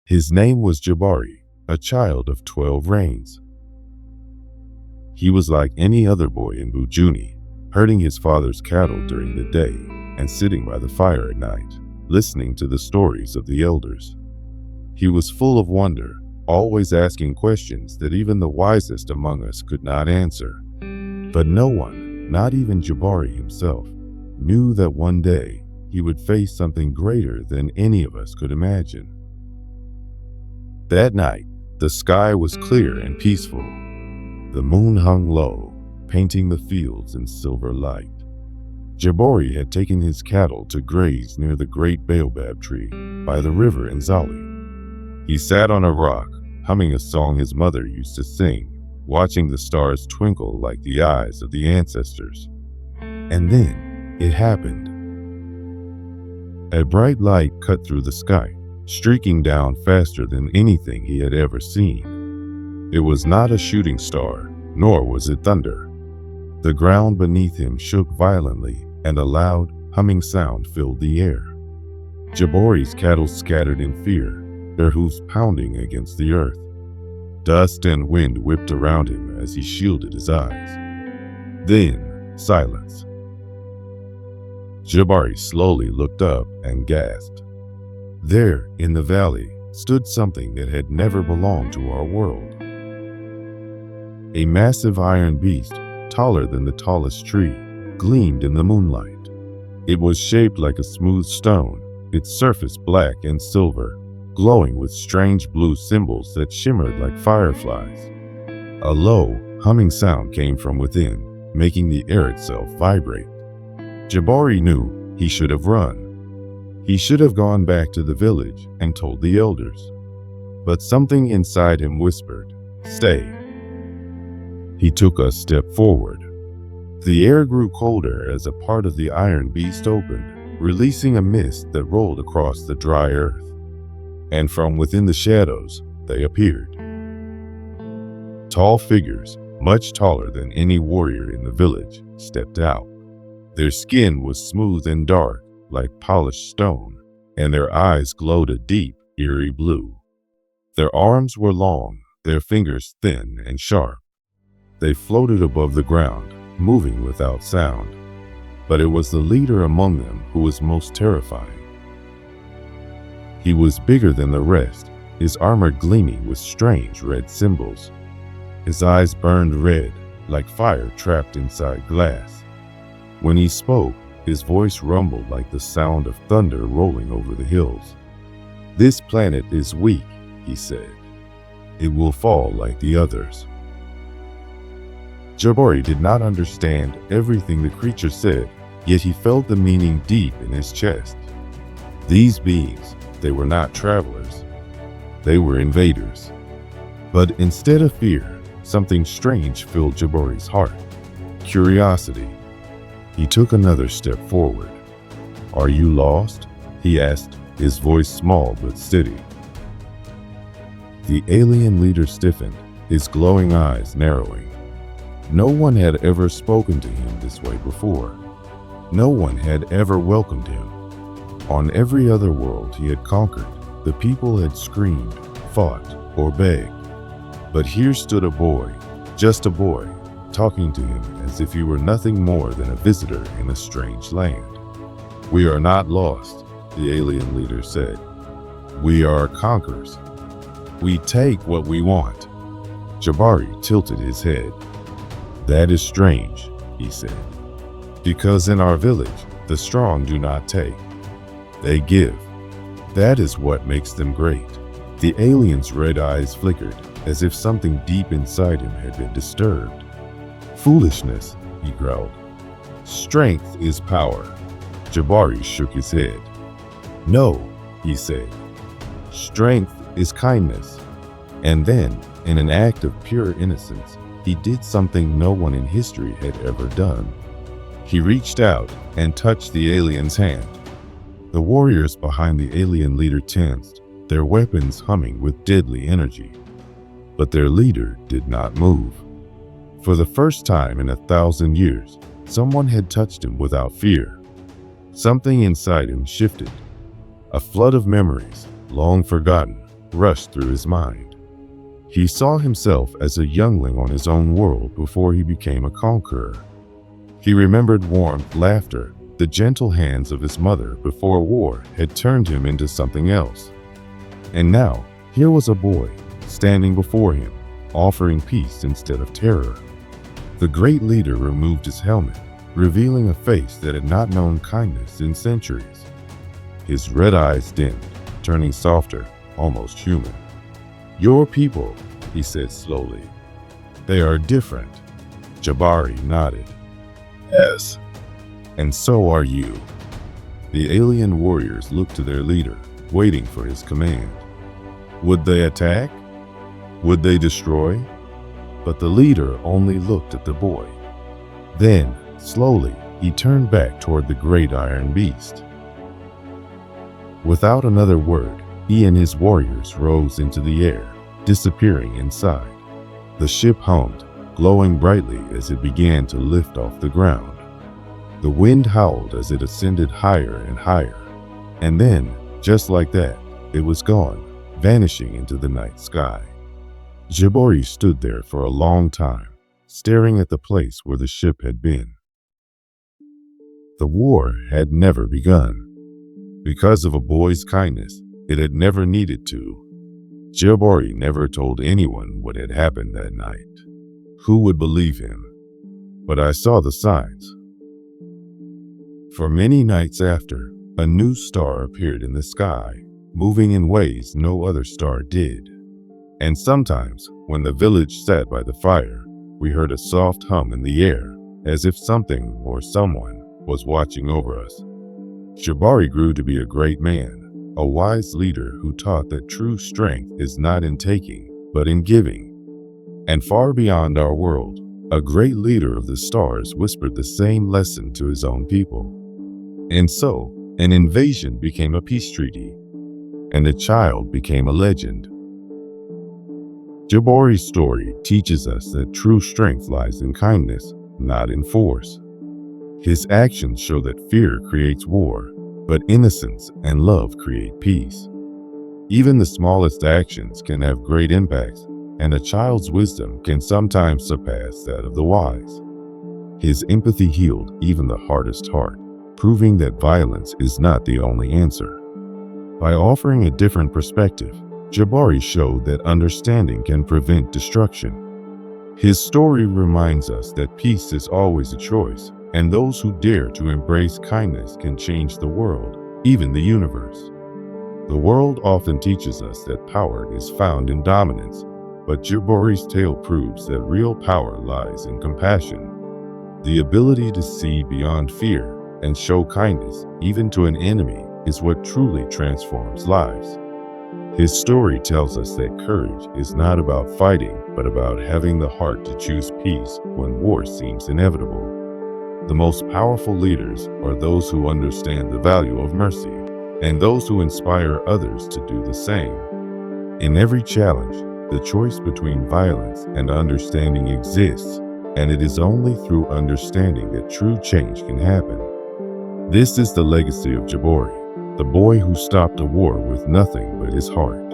His name was Jabari, a child of 12 reigns. He was like any other boy in Bujuni, herding his father's cattle during the day and sitting by the fire at night, listening to the stories of the elders. He was full of wonder, always asking questions that even the wisest among us could not answer. But no one, not even Jabari himself, knew that one day he would face something greater than any of us could imagine. That night, the sky was clear and peaceful. The moon hung low, painting the fields in silver light. Jabari had taken his cattle to graze near the great baobab tree by the river in Zali. He sat on a rock, humming a song his mother used to sing, watching the stars twinkle like the eyes of the ancestors. And then it happened. A bright light cut through the sky, streaking down faster than anything he had ever seen. It was not a shooting star, nor was it thunder. The ground beneath him shook violently, and a loud, humming sound filled the air. Jabari's cattle scattered in fear, their hooves pounding against the earth. Dust and wind whipped around him as he shielded his eyes. Then, silence. Jabari slowly looked up and gasped. There, in the valley, stood something that had never belonged to our world. A massive iron beast, taller than the tallest tree, gleamed in the moonlight. It was shaped like a smooth stone, its surface black and silver, glowing with strange blue symbols that shimmered like fireflies. A low, humming sound came from within, making the air itself vibrate. Jabari knew he should have run. He should have gone back to the village and told the elders. But something inside him whispered, "Stay." He took a step forward. The air grew colder as a part of the iron beast opened, releasing a mist that rolled across the dry earth. And from within the shadows, they appeared. Tall figures, much taller than any warrior in the village, stepped out. Their skin was smooth and dark, like polished stone, and their eyes glowed a deep, eerie blue. Their arms were long, their fingers thin and sharp. They floated above the ground, moving without sound. But it was the leader among them who was most terrifying. He was bigger than the rest, his armor gleaming with strange red symbols. His eyes burned red, like fire trapped inside glass. When he spoke, his voice rumbled like the sound of thunder rolling over the hills. "This planet is weak," he said. "It will fall like the others." Jabari did not understand everything the creature said, yet he felt the meaning deep in his chest. These beings, they were not travelers. They were invaders. But instead of fear, something strange filled Jabari's heart. Curiosity. He took another step forward. "Are you lost?" he asked, his voice small but steady. The alien leader stiffened, his glowing eyes narrowing. No one had ever spoken to him this way before. No one had ever welcomed him. On every other world he had conquered, the people had screamed, fought, or begged. But here stood a boy, just a boy, talking to him as if he were nothing more than a visitor in a strange land. "We are not lost," the alien leader said. "We are conquerors. We take what we want." Jabari tilted his head. "That is strange," he said. "Because in our village, the strong do not take. They give. That is what makes them great." The alien's red eyes flickered, as if something deep inside him had been disturbed. "Foolishness," he growled. "Strength is power." Jabari shook his head. "No," he said. "Strength is kindness." And then, in an act of pure innocence, he did something no one in history had ever done. He reached out and touched the alien's hand. The warriors behind the alien leader tensed, their weapons humming with deadly energy. But their leader did not move. For the first time in 1,000 years, someone had touched him without fear. Something inside him shifted. A flood of memories, long forgotten, rushed through his mind. He saw himself as a youngling on his own world before he became a conqueror. He remembered warmth, laughter, the gentle hands of his mother before war had turned him into something else. And now, here was a boy, standing before him, offering peace instead of terror. The great leader removed his helmet, revealing a face that had not known kindness in centuries. His red eyes dimmed, turning softer, almost human. "Your people," he said slowly. "They are different." Jabari nodded. "Yes, and so are you." The alien warriors looked to their leader, waiting for his command. Would they attack? Would they destroy? But the leader only looked at the boy. Then, slowly, he turned back toward the great iron beast. Without another word, he and his warriors rose into the air, disappearing inside. The ship hummed, glowing brightly as it began to lift off the ground. The wind howled as it ascended higher and higher. And then, just like that, it was gone, vanishing into the night sky. Jabari stood there for a long time, staring at the place where the ship had been. The war had never begun. Because of a boy's kindness, it had never needed to. Jabari never told anyone what had happened that night. Who would believe him? But I saw the signs. For many nights after, a new star appeared in the sky, moving in ways no other star did. And sometimes, when the village sat by the fire, we heard a soft hum in the air, as if something or someone was watching over us. Jabari grew to be a great man, a wise leader who taught that true strength is not in taking, but in giving. And far beyond our world, a great leader of the stars whispered the same lesson to his own people. And so, an invasion became a peace treaty, and a child became a legend. Jabari's story teaches us that true strength lies in kindness, not in force. His actions show that fear creates war, but innocence and love create peace. Even the smallest actions can have great impacts, and a child's wisdom can sometimes surpass that of the wise. His empathy healed even the hardest heart, proving that violence is not the only answer. By offering a different perspective, Jabari showed that understanding can prevent destruction. His story reminds us that peace is always a choice, and those who dare to embrace kindness can change the world, even the universe. The world often teaches us that power is found in dominance, but Jabari's tale proves that real power lies in compassion. The ability to see beyond fear and show kindness, even to an enemy, is what truly transforms lives. His story tells us that courage is not about fighting, but about having the heart to choose peace when war seems inevitable. The most powerful leaders are those who understand the value of mercy, and those who inspire others to do the same. In every challenge, the choice between violence and understanding exists, and it is only through understanding that true change can happen. This is the legacy of Jabari, the boy who stopped a war with nothing but his heart.